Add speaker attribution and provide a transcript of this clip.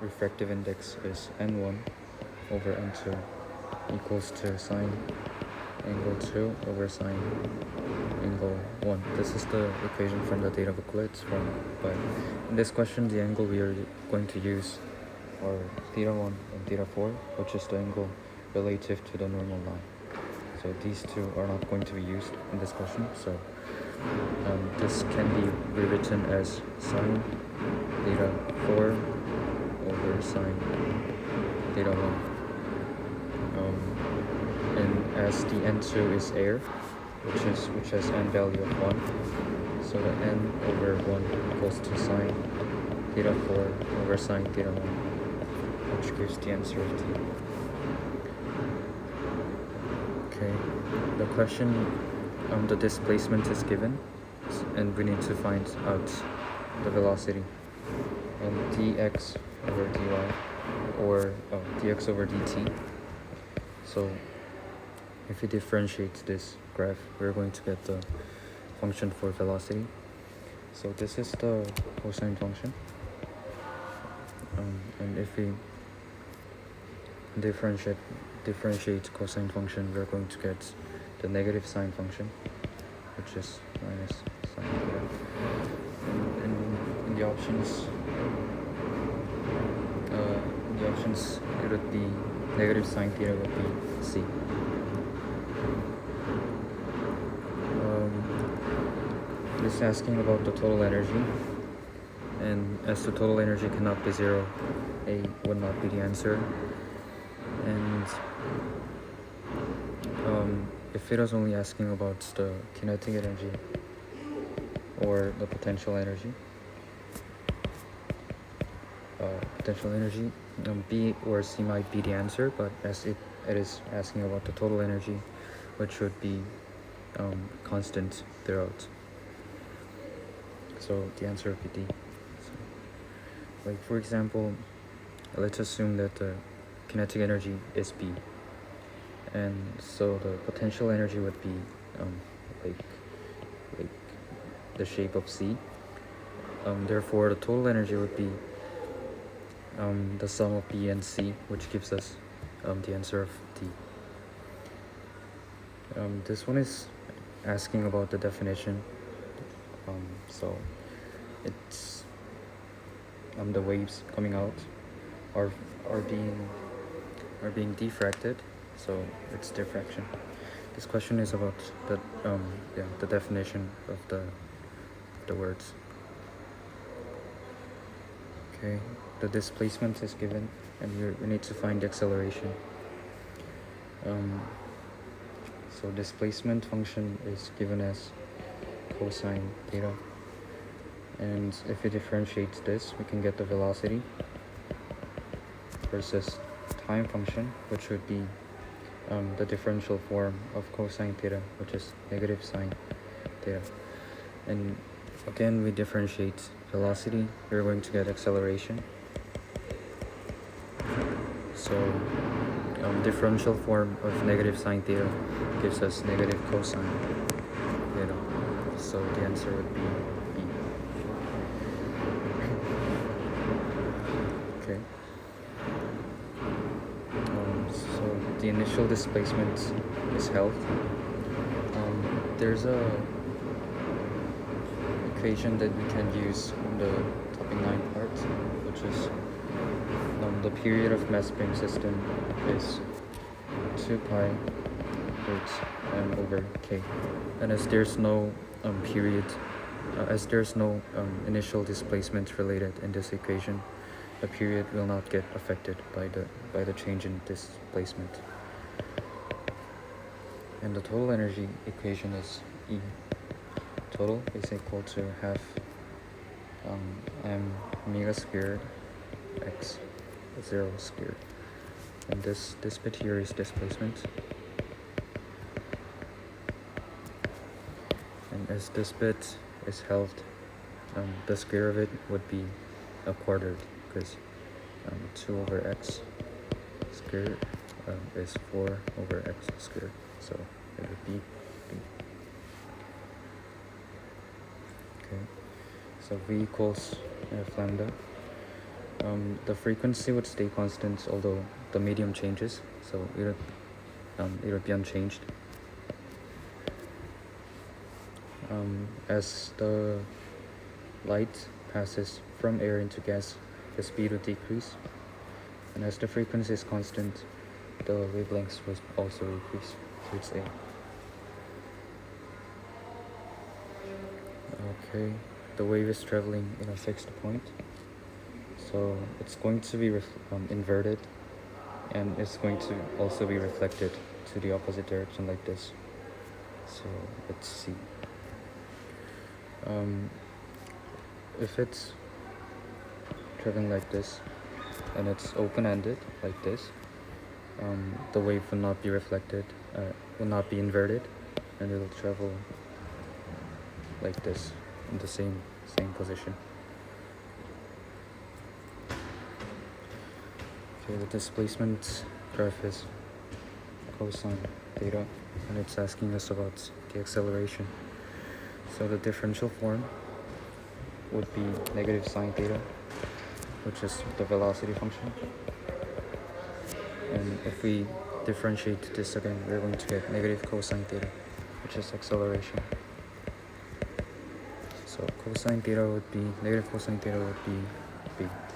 Speaker 1: refractive index is n1 over n2 equals to sine angle 2 over sine angle 1. This is the equation from the data booklets but in this question the angle we are going to use are theta 1 and theta 4, which is the angle relative to the normal line. So these two are not going to be used in this question, so this can be rewritten as sine theta 4 over sine theta 1. And as the n2 is air, which has n value of 1, so the n over 1 equals to sine theta 4 over sine theta 1, which gives the answer of t. Okay, the question, the displacement is given, and we need to find out the velocity. And dx over dy, or dx over dt. So if we differentiate this graph, we're going to get the function for velocity. So this is the cosine function. And if we differentiate cosine function, we're going to get the negative sine function, which is minus sine theta. And in the options, it would be negative sine theta would be c. This is asking about the total energy, and as the total energy cannot be zero, A would not be the answer. And if it was only asking about the kinetic energy or the potential energy, B or C might be the answer, but as it is asking about the total energy, which would be constant throughout. So the answer would be D. So, like for example, let's assume that the kinetic energy is B, and so the potential energy would be like the shape of C. Therefore, the total energy would be the sum of B and C, which gives us the answer of D. This one is asking about the definition. So it's the waves coming out are being diffracted, so it's diffraction. This question is about the definition of the words. Okay, the displacement is given, and we need to find the acceleration. So displacement function is given as cosine theta, and if we differentiate this, we can get the velocity versus time function, which would be the differential form of cosine theta, which is negative sine theta. And again, we differentiate velocity, we're going to get acceleration. So differential form of negative sine theta gives us negative cosine theta. So the answer would be B. Okay. So the initial displacement is held. There's a equation that we can use in the topic 9 part, which is the period of mass spring system is 2 pi h m over k, and as there's no initial displacement related in this equation, the period will not get affected by the change in displacement. And the total energy equation is E. Total is equal to half m omega squared x 0 squared, and this bit here is displacement, and as this bit is held, the square of it would be a quarter, because 2 over x squared is 4 over x squared, so it would be B. Okay, so V equals f lambda, The frequency would stay constant, although the medium changes, so it would be unchanged. As the light passes from air into gas, the speed would decrease, and as the frequency is constant, the wavelengths will also increase. So it's A. Okay, the wave is traveling in a fixed point, so it's going to be inverted, and it's going to also be reflected to the opposite direction like this. So let's see. If it's traveling like this and it's open-ended like this, the wave will not be reflected, will not be inverted, and it'll travel like this in the same position. Okay, the displacement graph is cosine theta, and it's asking us about the acceleration. So the differential form would be negative sine theta, which is the velocity function. And if we differentiate this again, we're going to get negative cosine theta, which is acceleration. So cosine theta would be, negative cosine theta would be